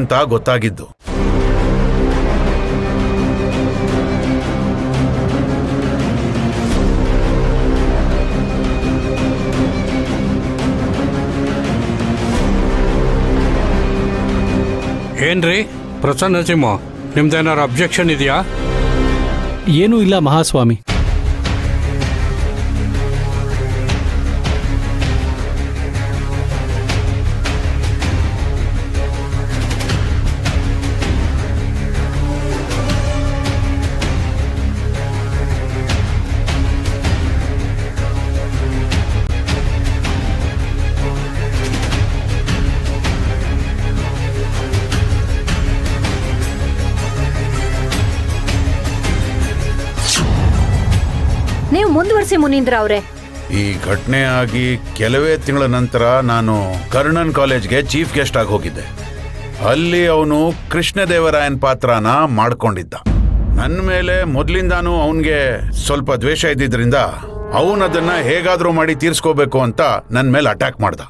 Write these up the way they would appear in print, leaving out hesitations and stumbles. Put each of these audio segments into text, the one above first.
ಅಂತ ಗೊತ್ತಾಗಿದ್ದು. ಏನ್ರಿ ಪ್ರಸನ್ನ ಸಿಂಹ, ನಿಮ್ದೇನಾರು ಅಬ್ಜೆಕ್ಷನ್ ಇದೆಯಾ? ಏನೂ ಇಲ್ಲ ಮಹಾಸ್ವಾಮಿ. ನೀವು ಮುಂದುವರಿಸಿ ಮುನೀಂದ್ರ ಅವರೇ. ಈ ಘಟನೆ ಆಗಿ ಕೆಲವೇ ತಿಂಗಳ ನಂತರ ನಾನು ಕರ್ಣನ್ ಕಾಲೇಜ್ಗೆ ಚೀಫ್ ಗೆಸ್ಟ್ ಆಗಿ ಹೋಗಿದ್ದೆ. ಅಲ್ಲಿ ಅವನು ಕೃಷ್ಣದೇವರಾಯನ್ ಪಾತ್ರನ ಮಾಡ್ಕೊಂಡಿದ್ದ. ನನ್ನ ಮೇಲೆ ಮೊದಲಿಂದಾನು ಅವನಿಗೆ ಸ್ವಲ್ಪ ದ್ವೇಷ ಇದ್ದಿದ್ರಿಂದ ಅವನದನ್ನ ಹೇಗಾದ್ರೂ ಮಾಡಿ ತೀರ್ಸ್ಕೋಬೇಕು ಅಂತ ನನ್ನ ಮೇಲೆ ಅಟ್ಯಾಕ್ ಮಾಡ್ದ.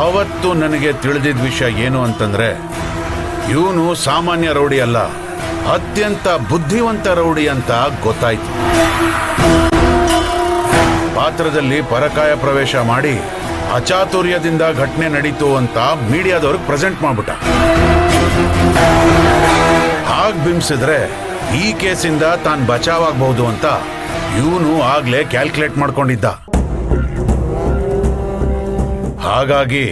ಆವತ್ತು ನನಗೆ ತಿಳಿದಿದ್ದ ವಿಷಯ ಏನು ಅಂತಂದ್ರೆ, ಇವನು ಸಾಮಾನ್ಯ ರೌಡಿ ಅಲ್ಲ, ಅತ್ಯಂತ ಬುದ್ಧಿವಂತ ರೌಡಿ ಅಂತ ಗೊತ್ತಾಯ್ತು. ಪಾತ್ರದಲ್ಲಿ ಪರಕಾಯ ಪ್ರವೇಶ ಮಾಡಿ ಅಚಾತುರ್ಯದಿಂದ ಘಟನೆ ನಡೀತು ಅಂತ ಮೀಡಿಯಾದವ್ರಿಗೆ ಪ್ರೆಸೆಂಟ್ ಮಾಡ್ಬಿಟ್ಟ. ಹಾಗ್ ಬಿಂಬಿಸಿದ್ರೆ ಈ ಕೇಸಿಂದ ತಾನು ಬಚಾವಾಗಬಹುದು ಅಂತ ಇವನು ಆಗ್ಲೇ ಕ್ಯಾಲ್ಕುಲೇಟ್ ಮಾಡ್ಕೊಂಡಿದ್ದ. ಹಾಗಾಗಿ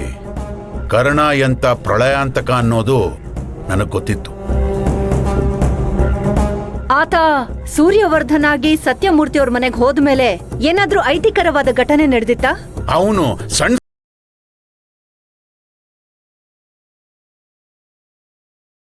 ಕರ್ಣ ಎಂತ ಪ್ರಳಯಾಂತಕ ಅನ್ನೋದು ನನಗೆ ಗೊತ್ತಿತ್ತು. ಆತ ಸೂರ್ಯವರ್ಧನ್ ಆಗಿ ಸತ್ಯಮೂರ್ತಿ ಅವ್ರ ಮನೆಗೆ ಹೋದ್ಮೇಲೆ ಏನಾದ್ರೂ ಐತಿಕರವಾದ ಘಟನೆ ನಡೆದಿತ್ತಾ? ಅವನು ಸಣ್ಣ